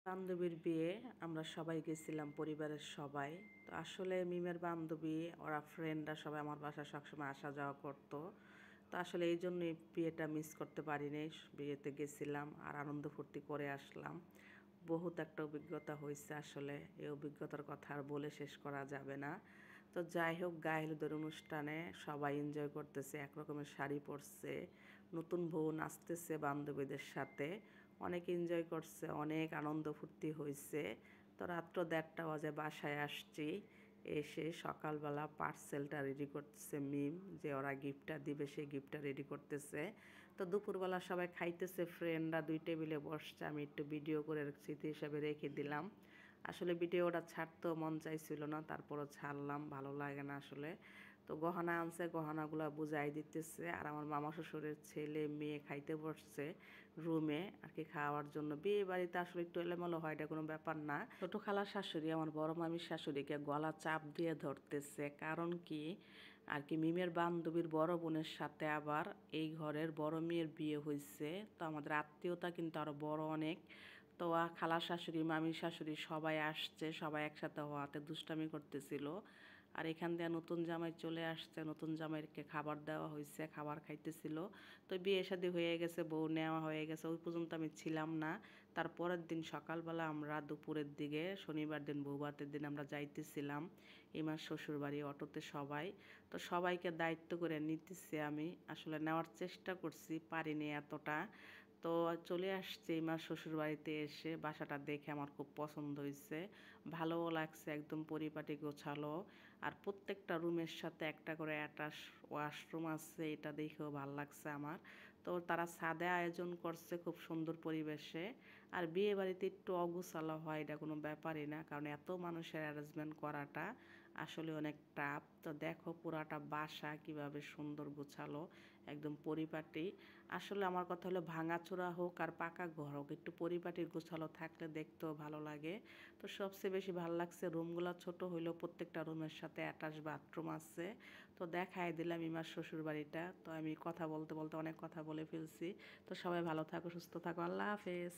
বান্ধবীর বিয়ে আমরা সবাই গেছিলাম, পরিবারের সবাই। তো আসলে মিমের বান্ধবী ওরা ফ্রেন্ডরা সবাই আমার বাসায় সবসময় আসা যাওয়া করতো। তো আসলে এই জন্যই বিয়েটা মিস করতে পারিনি। বিয়েতে গেছিলাম আর আনন্দ ফুর্তি করে আসলাম। বহুত একটা অভিজ্ঞতা হয়েছে আসলে। এই অভিজ্ঞতার কথা আর বলে শেষ করা যাবে না। তো যাই হোক, গায়ে হলুদের অনুষ্ঠানে সবাই এনজয় করতেছে, একরকমের শাড়ি পরছে, নতুন বউ নাচতেছে বান্ধবীদের সাথে, অনেক এনজয় করছে, অনেক আনন্দ ফুর্তি হয়েছে। তো রাত্র 1:30 বাজে বাসায় আসছি। এসে সকালবেলা পার্সেলটা রেডি করতেছে মিম, যে ওরা গিফটটা দিবে সেই গিফটটা রেডি করতেছে। তো দুপুরবেলা সবাই খাইতেছে, ফ্রেন্ডরা 2 টেবিলে বসছে, আমি একটু ভিডিও করে স্মৃতি হিসাবে রেখে দিলাম। আসলে ভিডিওটা ছাড়তেও মন চাইছিল না, তারপরও ছাড়লাম, ভালো লাগে না আসলে। তো গহনা আনছে, গহনাগুলো বুঝাই দিতেছে, আর আমার মামা শ্বশুরের ছেলে মেয়ে খাইতে বসছে রুমে আর কি খাওয়ার জন্য। বিয়ে বাড়িতে আসলে একটু এলোমেলো হয়, এটা কোনো ব্যাপার না। ছোট খালার শাশুড়ি আমার বড় মামির শাশুড়িকে গলা চাপ দিয়ে ধরতেছে, কারণ কি আর কি মিমের বান্ধবীর বড় বোনের সাথে আবার এই ঘরের বড় মেয়ের বিয়ে হয়েছে। তো আমাদের আত্মীয়তা কিন্তু আরও বড় অনেক। তো খালার শাশুড়ি, মামির শাশুড়ি সবাই আসছে, সবাই একসাথে হওয়াতে দুষ্টামি করতেছিল। আর এখান দিয়ে নতুন জামাই চলে আসছে, নতুন জামাইকে খাবার দেওয়া হয়েছে, খাবার খাইতেছিল। তো বিয়ে শাদী হয়ে গেছে, বউ নেওয়া হয়ে গেছে, ওই পর্যন্ত আমি ছিলাম না। তারপরের দিন সকালবেলা আমরা দুপুরের দিকে, শনিবার দিন বৌভাতের দিন আমরা যাইতেছিলাম ইমার শ্বশুরবাড়ি অটোতে সবাই। তো সবাইকে দায়িত্ব করে নিতেছি আমি, আসলে নেওয়ার চেষ্টা করছি, পারিনি এতটা। তো চলে আসছে ইমার শ্বশুরবাড়িতে। এসে বাসাটা দেখে আমার খুব পছন্দ হয়েছে, ভালোও লাগছে, একদম পরিপাটি গোছালো। আর প্রত্যেকটা রুমের সাথে একটা করে অ্যাটাচ ওয়াশরুম আছে, এটা দেখেও ভালো লাগছে আমার। তো তারা ছাদে আয়োজন করছে খুব সুন্দর পরিবেশে। আর বিয়ে বাড়িতে একটু অগোছালো হয়, এটা কোনো ব্যাপারই না, কারণ এত মানুষের অ্যারেঞ্জমেন্ট করাটা আসলে অনেক টাফ। তো দেখো পুরাটা বাসা কিভাবে সুন্দর গোছালো, একদম পরিপাটি। আসলে আমার কথা হলো ভাঙাচোরা হোক আর পাকা ঘর হোক, একটু পরিপাটি গোছালো থাকলে দেখতেও ভালো লাগে। তো সবচেয়ে বেশি ভালো লাগছে রুমগুলো ছোট হইলেও প্রত্যেকটা রুমের সাথে অ্যাটাচ বাথরুম আছে। তো দেখাই দিলাম ইমার শ্বশুর বাড়িটা। তো আমি কথা বলতে বলতে অনেক কথা বলে ফেলছি। তো সবাই ভালো থাকো, সুস্থ থাকো, আল্লাহ হাফেজ।